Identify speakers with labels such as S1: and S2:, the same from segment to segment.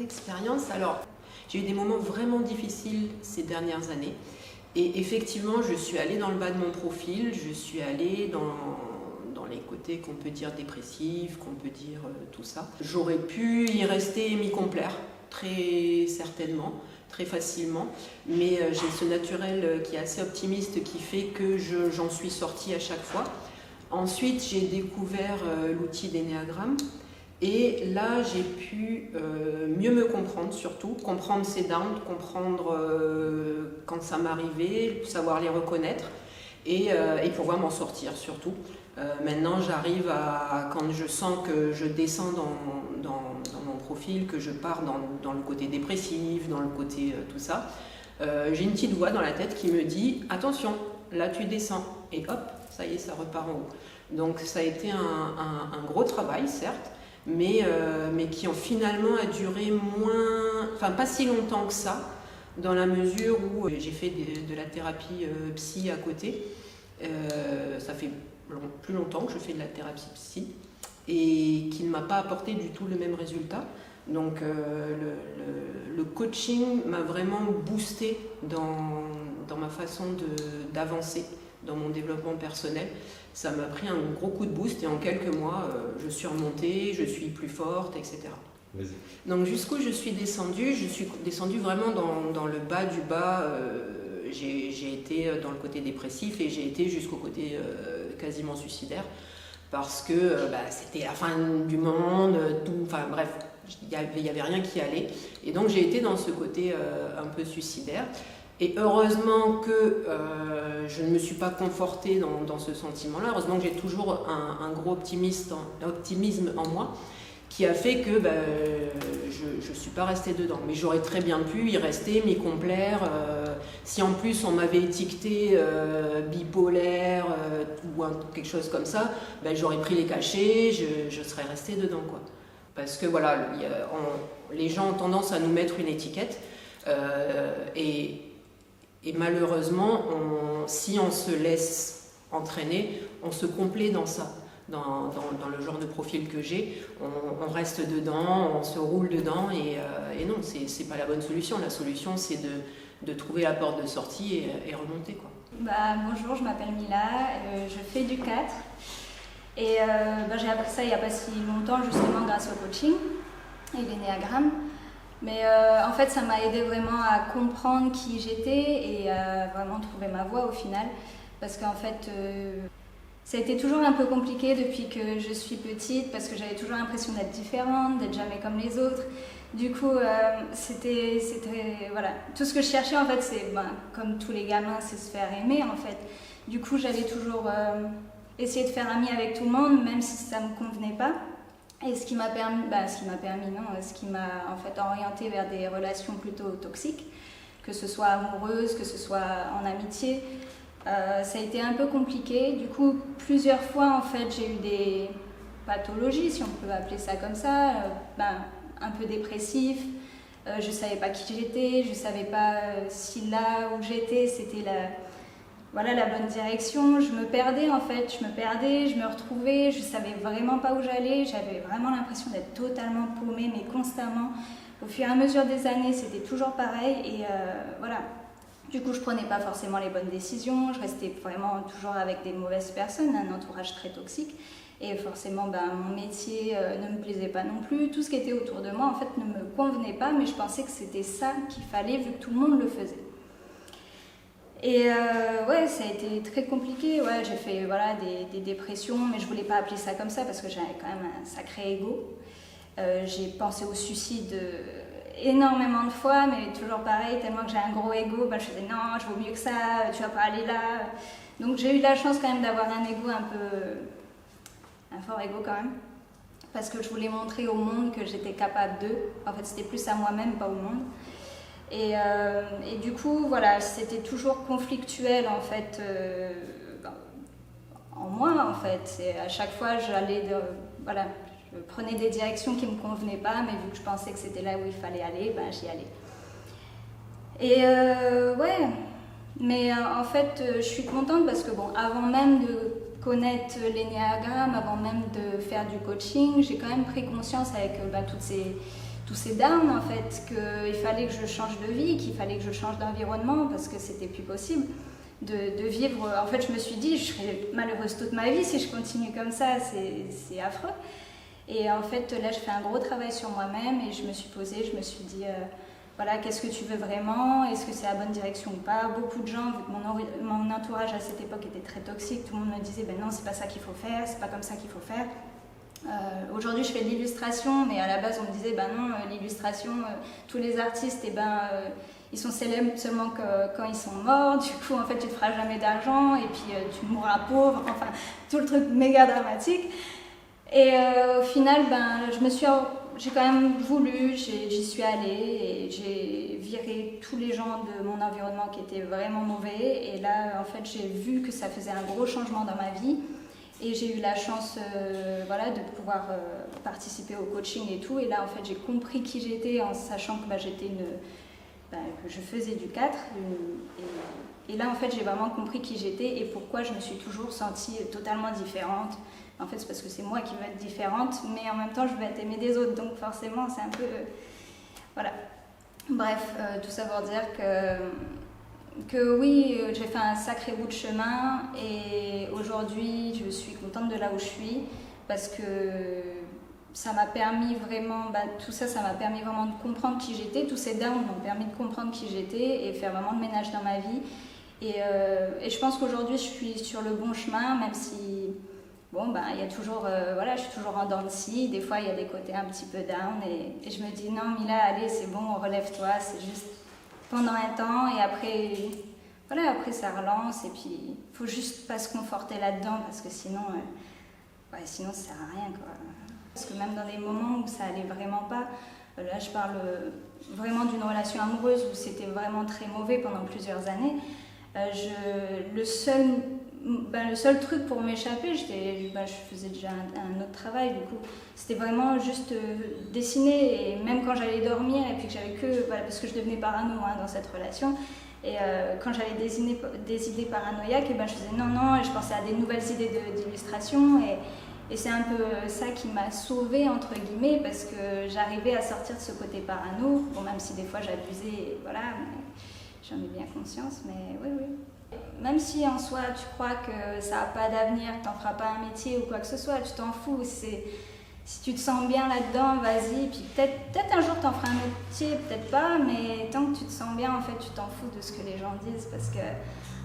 S1: expérience. Alors, j'ai eu des moments vraiment difficiles ces dernières années. Et effectivement, je suis allée dans le bas de mon profil, je suis allée dans les côtés qu'on peut dire dépressifs, qu'on peut dire tout ça. J'aurais pu y rester et m'y complaire, très certainement, très facilement. Mais j'ai ce naturel qui est assez optimiste qui fait que j'en suis sortie à chaque fois. Ensuite, j'ai découvert l'outil d'Ennéagramme. Et là, j'ai pu mieux me comprendre, surtout, comprendre ces downs, comprendre quand ça m'arrivait, savoir les reconnaître et pouvoir m'en sortir, surtout. Maintenant, j'arrive à, quand je sens que je descends dans mon profil, que je pars dans le côté dépressif, dans le côté tout ça, j'ai une petite voix dans la tête qui me dit « Attention, là tu descends » et hop, ça y est, ça repart en haut. Donc ça a été un gros travail, certes, mais qui finalement a duré pas si longtemps que ça, dans la mesure où j'ai fait de la thérapie psy à côté. Ça fait plus longtemps que je fais de la thérapie psy et qui ne m'a pas apporté du tout le même résultat. Donc le coaching m'a vraiment boosté dans ma façon d'avancer dans mon développement personnel. Ça m'a pris un gros coup de boost et en quelques mois, je suis remontée, je suis plus forte, etc.
S2: Vas-y.
S1: Donc jusqu'où je suis descendue vraiment dans le bas du bas. J'ai été dans le côté dépressif et j'ai été jusqu'au côté quasiment suicidaire parce que c'était la fin du monde, bref, il n'y avait rien qui allait. Et donc j'ai été dans ce côté un peu suicidaire. Et heureusement que je ne me suis pas confortée dans ce sentiment-là. Heureusement que j'ai toujours un gros optimisme en moi qui a fait que je ne suis pas restée dedans. Mais j'aurais très bien pu y rester, m'y complaire. Si en plus on m'avait étiqueté bipolaire ou quelque chose comme ça, j'aurais pris les cachets, je serais restée dedans, quoi. Parce que voilà, les gens ont tendance à nous mettre une étiquette. Et malheureusement, si on se laisse entraîner, on se complaît dans ça, dans le genre de profil que j'ai. On reste dedans, on se roule dedans et non, c'est pas la bonne solution. La solution, c'est de trouver la porte de sortie et remonter, quoi.
S3: Bonjour, je m'appelle Mila, je fais du 4 et j'ai appris ça il n'y a pas si longtemps, justement grâce au coaching et l'Ennéagramme. Mais en fait, ça m'a aidé vraiment à comprendre qui j'étais et à vraiment trouver ma voie au final. Parce qu'en fait, ça a été toujours un peu compliqué depuis que je suis petite parce que j'avais toujours l'impression d'être différente, d'être jamais comme les autres. Du coup, c'était voilà. Tout ce que je cherchais, en fait, c'est, comme tous les gamins, c'est se faire aimer, en fait. Du coup, j'avais toujours essayé de faire amie avec tout le monde, même si ça ne me convenait pas. Et ce qui m'a en fait orientée vers des relations plutôt toxiques, que ce soit amoureuses, que ce soit en amitié. Ça a été un peu compliqué. Du coup, plusieurs fois, en fait, j'ai eu des pathologies, si on peut appeler ça comme ça, un peu dépressif. Je ne savais pas qui j'étais, je ne savais pas si là où j'étais, c'était la bonne direction. Je me perdais en fait, je me retrouvais, je savais vraiment pas où j'allais, j'avais vraiment l'impression d'être totalement paumée, mais constamment. Au fur et à mesure des années, c'était toujours pareil et voilà. Du coup, je prenais pas forcément les bonnes décisions, je restais vraiment toujours avec des mauvaises personnes, un entourage très toxique. Et forcément, mon métier ne me plaisait pas non plus. Tout ce qui était autour de moi, en fait, ne me convenait pas, mais je pensais que c'était ça qu'il fallait, vu que tout le monde le faisait. Et ça a été très compliqué. Ouais, j'ai fait des dépressions, mais je voulais pas appeler ça comme ça parce que j'avais quand même un sacré ego. J'ai pensé au suicide énormément de fois, mais toujours pareil, tellement que j'ai un gros ego, je faisais non, je vaux mieux que ça, tu vas pas aller là. Donc j'ai eu la chance quand même d'avoir un ego un fort ego quand même, parce que je voulais montrer au monde que j'étais capable d'eux. En fait, c'était plus à moi-même, pas au monde. Et du coup, voilà, c'était toujours conflictuel en fait, en moi en fait. Et à chaque fois, je prenais des directions qui ne me convenaient pas, mais vu que je pensais que c'était là où il fallait aller, j'y allais. Et mais en fait, je suis contente parce que avant même de connaître l'Ennéagramme, avant même de faire du coaching, j'ai quand même pris conscience avec tous ces downs en fait, qu'il fallait que je change de vie, qu'il fallait que je change d'environnement parce que c'était plus possible de vivre. En fait, je me suis dit, je serais malheureuse toute ma vie si je continue comme ça, c'est affreux. Et en fait, là, je fais un gros travail sur moi-même et je me suis posée, je me suis dit, voilà, qu'est-ce que tu veux vraiment? Est-ce que c'est la bonne direction ou pas? Beaucoup de gens, vu que mon entourage à cette époque était très toxique, tout le monde me disait, ben non, c'est pas ça qu'il faut faire, c'est pas comme ça qu'il faut faire. Aujourd'hui, je fais de l'illustration, mais à la base, on me disait, ben non, l'illustration, tous les artistes, ils sont célèbres seulement quand ils sont morts. Du coup, en fait, tu ne te feras jamais d'argent et puis tu mourras pauvre. Enfin, tout le truc méga dramatique. Et au final, j'ai quand même voulu, j'y suis allée et j'ai viré tous les gens de mon environnement qui étaient vraiment mauvais. Et là, en fait, j'ai vu que ça faisait un gros changement dans ma vie. Et j'ai eu la chance de pouvoir participer au coaching et tout. Et là, en fait, j'ai compris qui j'étais en sachant que que je faisais du 4. Et là, en fait, j'ai vraiment compris qui j'étais et pourquoi je me suis toujours sentie totalement différente. En fait, c'est parce que c'est moi qui veux être différente, mais en même temps, je veux être aimée des autres. Donc forcément, c'est un peu... voilà. Bref, tout ça pour dire que oui, j'ai fait un sacré bout de chemin et aujourd'hui, je suis contente de là où je suis parce que ça m'a permis vraiment, tout ça, ça m'a permis vraiment de comprendre qui j'étais. Tous ces downs m'ont permis de comprendre qui j'étais et faire vraiment le ménage dans ma vie. Et je pense qu'aujourd'hui, je suis sur le bon chemin, même si, il y a toujours, je suis toujours en dents de scie. Des fois, il y a des côtés un petit peu down et je me dis, non, Mila, allez, c'est bon, relève-toi, c'est juste pendant un temps et après ça relance et puis il faut juste pas se conforter là-dedans parce que sinon ça sert à rien, quoi. Parce que même dans les moments où ça allait vraiment pas, là je parle vraiment d'une relation amoureuse où c'était vraiment très mauvais pendant plusieurs années, le seul truc pour m'échapper, je faisais déjà un autre travail, du coup, c'était vraiment juste dessiner, et même quand j'allais dormir, et puis que j'avais parce que je devenais parano dans cette relation, et quand j'avais des idées paranoïaques, je faisais non, et je pensais à des nouvelles idées d'illustration, et c'est un peu ça qui m'a sauvée, entre guillemets, parce que j'arrivais à sortir de ce côté parano, même si des fois j'abusais, mais j'en ai bien conscience, mais oui. Même si en soi tu crois que ça n'a pas d'avenir, que tu n'en feras pas un métier ou quoi que ce soit, tu t'en fous. Si tu te sens bien là-dedans, vas-y. Puis peut-être un jour tu en feras un métier, peut-être pas, mais tant que tu te sens bien, en fait, tu t'en fous de ce que les gens disent. Parce que,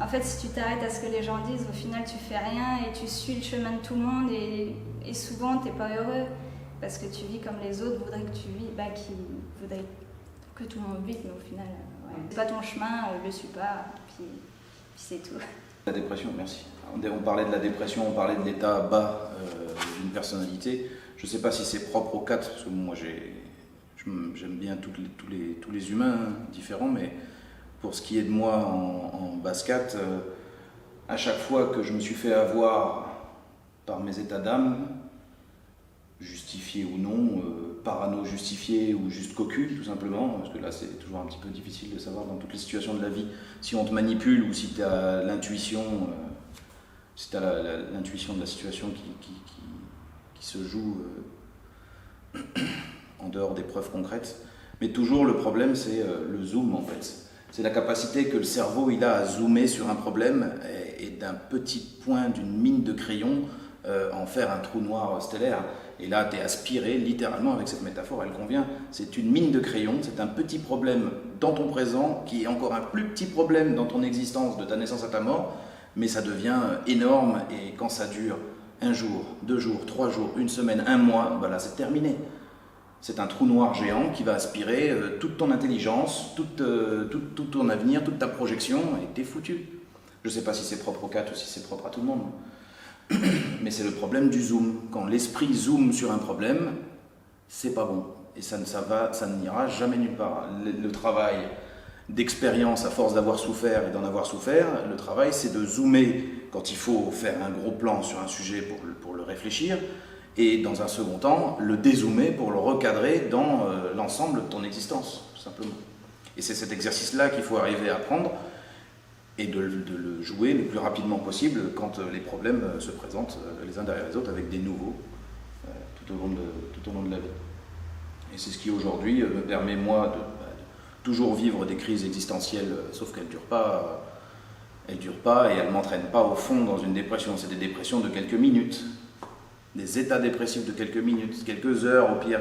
S3: en fait, si tu t'arrêtes à ce que les gens disent, au final tu fais rien et tu suis le chemin de tout le monde et souvent tu n'es pas heureux parce que tu vis comme les autres voudraient que tu vis, qui voudraient que tout le monde vive, mais au final, c'est pas ton chemin, le suis pas. Puis c'est tout.
S2: La dépression, merci. On parlait de la dépression, on parlait de l'état bas d'une personnalité. Je ne sais pas si c'est propre aux 4, parce que moi j'aime bien tous les humains différents, mais pour ce qui est de moi en basse 4, à chaque fois que je me suis fait avoir par mes états d'âme, justifiés ou non, parano justifié ou juste cocu, tout simplement, parce que là c'est toujours un petit peu difficile de savoir dans toutes les situations de la vie si on te manipule ou si tu as l'intuition, l'intuition de la situation qui se joue en dehors des preuves concrètes. Mais toujours le problème c'est le zoom en fait. C'est la capacité que le cerveau il a à zoomer sur un problème et d'un petit point, d'une mine de crayon, en faire un trou noir stellaire. Et là, tu es aspiré, littéralement, avec cette métaphore, elle convient. C'est une mine de crayon, c'est un petit problème dans ton présent, qui est encore un plus petit problème dans ton existence, de ta naissance à ta mort, mais ça devient énorme, et quand ça dure 1 jour, 2 jours, 3 jours, 1 semaine, 1 mois, là, c'est terminé. C'est un trou noir géant qui va aspirer toute ton intelligence, tout ton avenir, toute ta projection, et t'es foutu. Je ne sais pas si c'est propre aux 4 ou si c'est propre à tout le monde. Mais c'est le problème du zoom. Quand l'esprit zoome sur un problème, c'est pas bon. Et ça n'ira jamais nulle part. Le travail d'expérience, à force d'avoir souffert et d'en avoir souffert, le travail c'est de zoomer quand il faut faire un gros plan sur un sujet pour le réfléchir, et dans un second temps, le dézoomer pour le recadrer dans l'ensemble de ton existence, tout simplement. Et c'est cet exercice-là qu'il faut arriver à prendre, et de le jouer le plus rapidement possible quand les problèmes se présentent les uns derrière les autres avec des nouveaux tout au long de la vie. Et c'est ce qui aujourd'hui me permet moi de toujours vivre des crises existentielles, sauf qu'elles ne durent pas. Elles ne durent pas et elles ne m'entraînent pas au fond dans une dépression. C'est des dépressions de quelques minutes, des états dépressifs de quelques minutes, quelques heures au pire,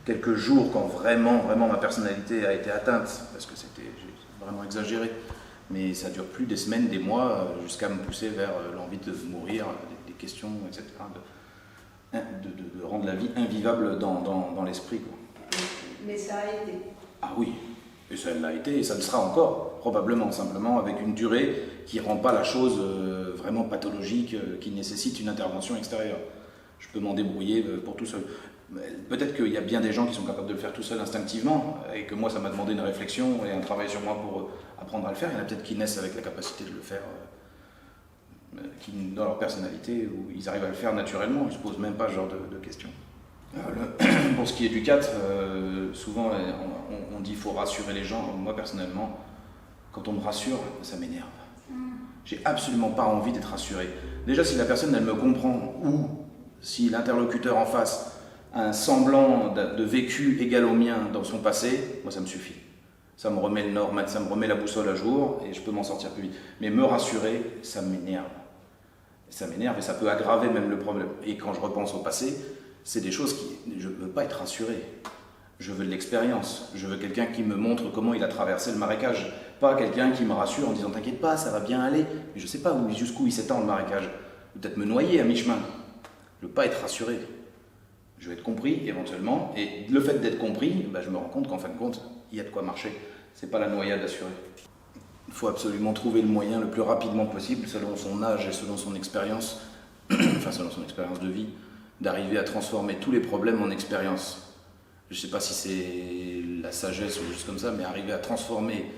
S2: quelques jours quand vraiment ma personnalité a été atteinte, parce que j'ai vraiment exagéré. Mais ça dure plus des semaines, des mois, jusqu'à me pousser vers l'envie de mourir, des questions, etc. De rendre la vie invivable dans l'esprit, quoi.
S1: Mais ça a été.
S2: Ah oui, et ça l'a été, et ça le sera encore, probablement, simplement avec une durée qui ne rend pas la chose vraiment pathologique, qui nécessite une intervention extérieure. Je peux m'en débrouiller pour tout seul. Peut-être qu'il y a bien des gens qui sont capables de le faire tout seul instinctivement, et que moi ça m'a demandé une réflexion et un travail sur moi pour apprendre à le faire. Il y en a peut-être qui naissent avec la capacité de le faire, qui, dans leur personnalité, où ils arrivent à le faire naturellement, ils ne se posent même pas ce genre de questions. Pour ce qui est du 4, souvent on dit qu'il faut rassurer les gens. Moi personnellement, quand on me rassure, ça m'énerve. J'ai absolument pas envie d'être rassuré. Déjà, si la personne elle me comprend, ou si l'interlocuteur en face a un semblant de vécu égal au mien dans son passé, moi ça me suffit. Ça me remet le nord, ça me remet la boussole à jour et je peux m'en sortir plus vite. Mais me rassurer, ça m'énerve. Ça m'énerve et ça peut aggraver même le problème. Et quand je repense au passé, c'est des choses qui... Je ne veux pas être rassuré. Je veux de l'expérience. Je veux quelqu'un qui me montre comment il a traversé le marécage. Pas quelqu'un qui me rassure en disant « T'inquiète pas, ça va bien aller ». Mais je ne sais pas jusqu'où il s'étend le marécage. Peut-être me noyer à mi-chemin. Je ne veux pas être rassuré. Je veux être compris éventuellement. Et le fait d'être compris, je me rends compte qu'en fin de compte, il y a de quoi marcher. Ce n'est pas la noyade assurée. Il faut absolument trouver le moyen le plus rapidement possible, selon son âge et selon son expérience, enfin selon son expérience de vie, d'arriver à transformer tous les problèmes en expérience. Je ne sais pas si c'est la sagesse ou juste comme ça, mais arriver à transformer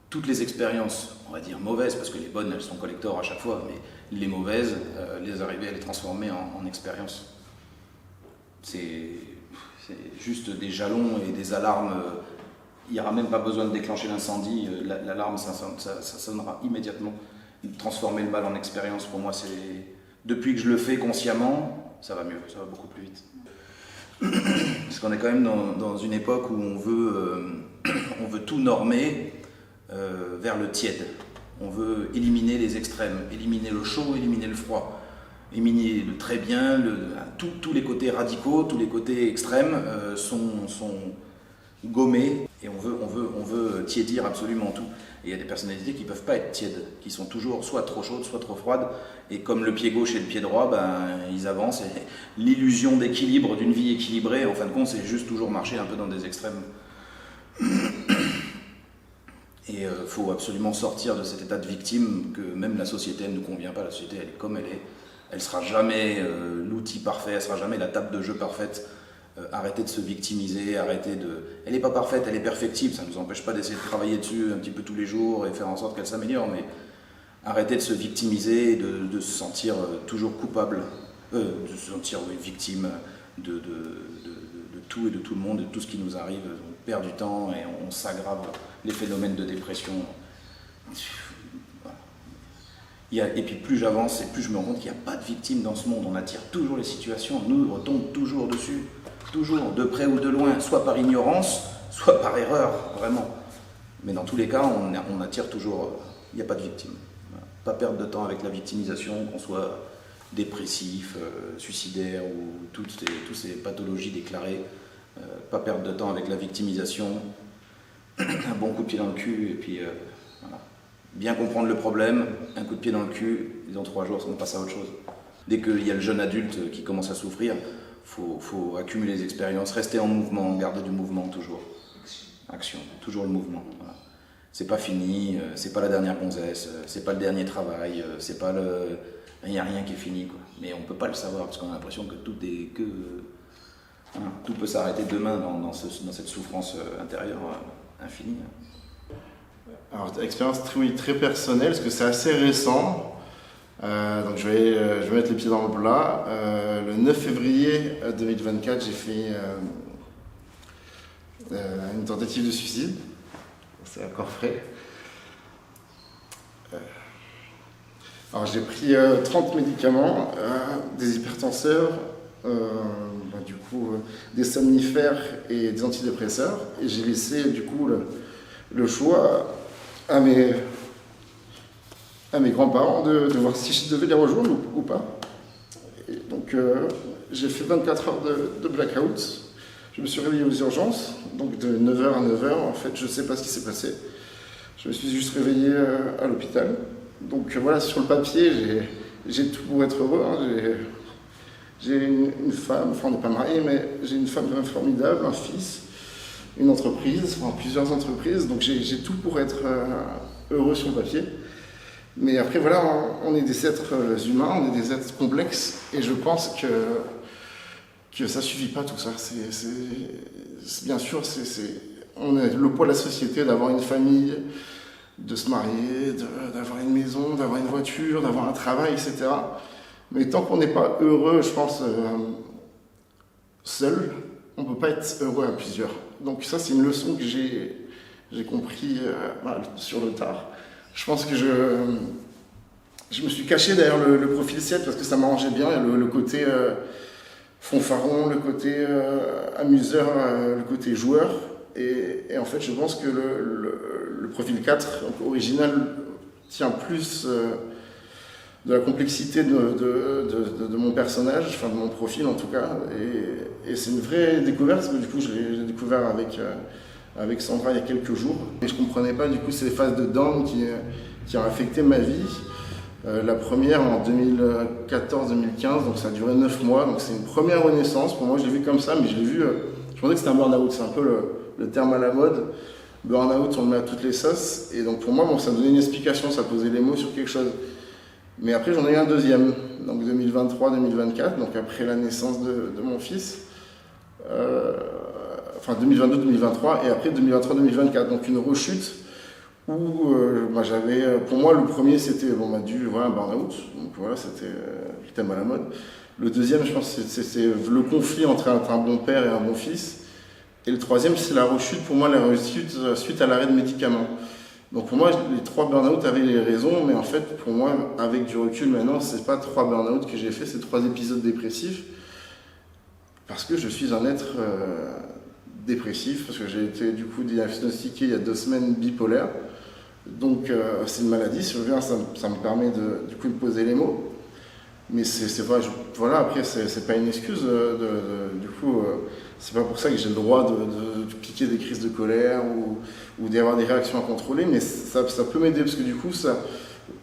S2: toutes les expériences, on va dire mauvaises, parce que les bonnes, elles sont collector à chaque fois, mais les mauvaises, les arriver à les transformer en expérience. C'est juste des jalons et des alarmes. Il n'y aura même pas besoin de déclencher l'incendie, l'alarme ça sonnera immédiatement. Transformer le mal en expérience, pour moi, c'est... Depuis que je le fais consciemment, ça va mieux, ça va beaucoup plus vite. Parce qu'on est quand même dans une époque où on veut tout normer vers le tiède. On veut éliminer les extrêmes, éliminer le chaud, éliminer le froid, éliminer le très bien, tous les côtés radicaux, tous les côtés extrêmes sont gommés et on veut tiédir absolument tout. Et il y a des personnalités qui ne peuvent pas être tièdes, qui sont toujours soit trop chaudes, soit trop froides. Et comme le pied gauche et le pied droit, ils avancent. Et l'illusion d'équilibre d'une vie équilibrée, en fin de compte, c'est juste toujours marcher un peu dans des extrêmes. Et il faut absolument sortir de cet état de victime que même la société, elle ne nous convient pas. La société, elle est comme elle est. Elle ne sera jamais l'outil parfait, elle ne sera jamais la table de jeu parfaite. Arrêtez de se victimiser, Elle n'est pas parfaite, elle est perfectible, ça ne nous empêche pas d'essayer de travailler dessus un petit peu tous les jours et faire en sorte qu'elle s'améliore, mais arrêtez de se victimiser et de se sentir toujours coupable, de se sentir victime de tout et de tout le monde, de tout ce qui nous arrive. On perd du temps et on s'aggrave les phénomènes de dépression. Et puis plus j'avance et plus je me rends compte qu'il n'y a pas de victimes dans ce monde. On attire toujours les situations, on nous retombe toujours dessus. Toujours, de près ou de loin, soit par ignorance, soit par erreur, vraiment. Mais dans tous les cas, on attire toujours, il n'y a pas de victime. Voilà. Pas perdre de temps avec la victimisation, qu'on soit dépressif, suicidaire ou toutes ces pathologies déclarées. Pas perdre de temps avec la victimisation, un bon coup de pied dans le cul, et puis voilà. Bien comprendre le problème, un coup de pied dans le cul, et dans 3 jours, on passe à autre chose. Dès qu'il y a le jeune adulte qui commence à souffrir, faut accumuler les expériences, rester en mouvement, garder du mouvement toujours. Action, toujours le mouvement. Voilà. C'est pas fini, c'est pas la dernière gonzesse, c'est pas le dernier travail, c'est pas le... Il n'y a rien qui est fini, quoi. Mais on peut pas le savoir parce qu'on a l'impression que tout peut s'arrêter demain dans cette souffrance intérieure infinie.
S4: Alors, expérience très personnelle, parce que c'est assez récent. Donc je vais mettre les pieds dans le plat. Le 9 février 2024, j'ai fait une tentative de suicide. C'est encore frais. Alors j'ai pris 30 médicaments, des hypertenseurs, du coup, des somnifères et des antidépresseurs. Et j'ai laissé du coup le choix à mes grands-parents de voir si je devais les rejoindre ou pas. Et donc j'ai fait 24 heures de blackout. Je me suis réveillé aux urgences, donc de 9h à 9h. En fait, je ne sais pas ce qui s'est passé. Je me suis juste réveillé à l'hôpital. Donc voilà, sur le papier, j'ai tout pour être heureux. Hein. J'ai une femme, enfin on n'est pas mariés, mais j'ai une femme formidable, un fils, une entreprise, enfin plusieurs entreprises. Donc j'ai tout pour être heureux sur le papier. Mais après voilà, on est des êtres humains, on est des êtres complexes. Et je pense que ça ne suffit pas tout ça. Bien sûr, on a le poids de la société d'avoir une famille, de se marier, d'avoir une maison, d'avoir une voiture, d'avoir un travail, etc. Mais tant qu'on n'est pas heureux, je pense, seul, on ne peut pas être heureux à plusieurs. Donc ça, c'est une leçon que j'ai compris sur le tard. Je pense que je me suis caché derrière le profil 7 parce que ça m'arrangeait bien, le côté fanfaron, le côté amuseur, le côté joueur. Et en fait, je pense que le profil 4, original, tient plus de la complexité de mon personnage, enfin de mon profil en tout cas. Et c'est une vraie découverte, parce que du coup, je l'ai découvert avec Sandra il y a quelques jours. Et je ne comprenais pas du coup ces phases de down qui ont affecté ma vie. La première en 2014-2015, donc ça a duré 9 mois, donc c'est une première renaissance. Pour moi, je l'ai vu comme ça, mais je l'ai vu, je pensais que c'était un burn-out, c'est un peu le terme à la mode. Burn-out, on le met à toutes les sauces, et donc pour moi, ça me donnait une explication, ça posait les mots sur quelque chose. Mais après, j'en ai eu un deuxième, donc 2023-2024, donc après la naissance de mon fils, enfin 2022-2023, et après 2023-2024, donc une rechute. Où pour moi le premier c'était un burn-out, donc voilà, c'était le thème à la mode. Le deuxième, je pense, c'est le conflit entre un bon père et un bon fils. Et le troisième, c'est la rechute, pour moi, la rechute suite à l'arrêt de médicaments. Donc pour moi, les 3 burn-out avaient les raisons, mais en fait, pour moi, avec du recul maintenant, c'est pas 3 burn-out que j'ai fait, c'est 3 épisodes dépressifs. Parce que je suis un être dépressif, parce que j'ai été du coup diagnostiqué il y a 2 semaines bipolaire. Donc c'est une maladie, si je reviens, ça me permet du coup de poser les mots. Mais voilà, après c'est pas une excuse, du coup c'est pas pour ça que j'ai le droit de piquer des crises de colère ou d'avoir des réactions à contrôler, mais ça peut m'aider parce que du coup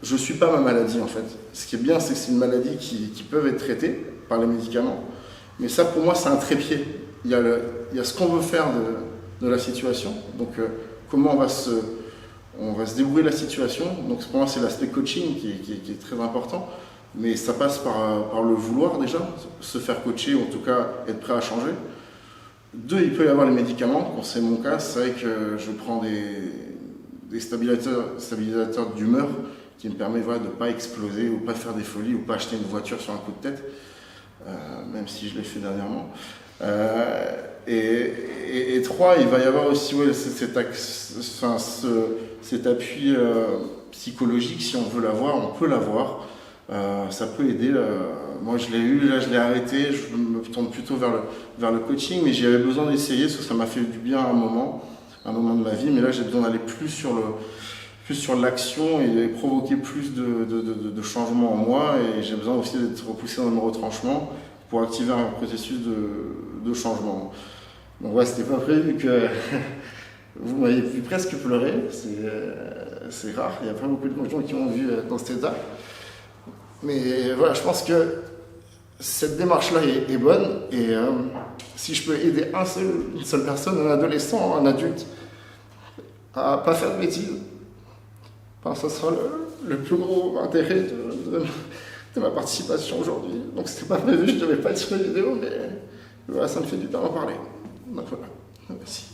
S4: je suis pas ma maladie en fait. Ce qui est bien, c'est que c'est une maladie qui peut être traitée par les médicaments, mais ça pour moi c'est un trépied. Il y a ce qu'on veut faire de la situation, donc comment on va se débrouiller de la situation. Donc pour moi c'est l'aspect coaching qui est très important, mais ça passe par le vouloir déjà, se faire coacher ou en tout cas être prêt à changer. 2, il peut y avoir les médicaments, quand c'est mon cas, c'est vrai que je prends des stabilisateurs d'humeur qui me permettent de ne pas exploser ou pas faire des folies ou pas acheter une voiture sur un coup de tête, même si je l'ai fait dernièrement. Et 3, il va y avoir aussi cet appui psychologique, si on veut l'avoir, on peut l'avoir. Ça peut aider. Moi, je l'ai eu, là, je l'ai arrêté. Je me tourne plutôt vers le coaching, mais j'y avais besoin d'essayer parce que ça m'a fait du bien à un moment de ma vie. Mais là, j'ai besoin d'aller plus sur l'action et provoquer plus de changements en moi. Et j'ai besoin aussi d'être repoussé dans mes retranchements pour activer un processus de changement. Donc ouais, c'était pas prévu que vous m'avez vu presque pleurer, c'est rare, il n'y a pas beaucoup de gens qui m'ont vu dans cet état. Mais voilà, je pense que cette démarche-là est bonne, et si je peux aider une seule personne, un adolescent, un adulte, à ne pas faire de bêtises, ça sera le plus gros intérêt de ma participation aujourd'hui. Donc c'était pas prévu, je ne devais pas être sur la vidéo, mais voilà, ça me fait du bien d'en parler. Donc voilà, merci.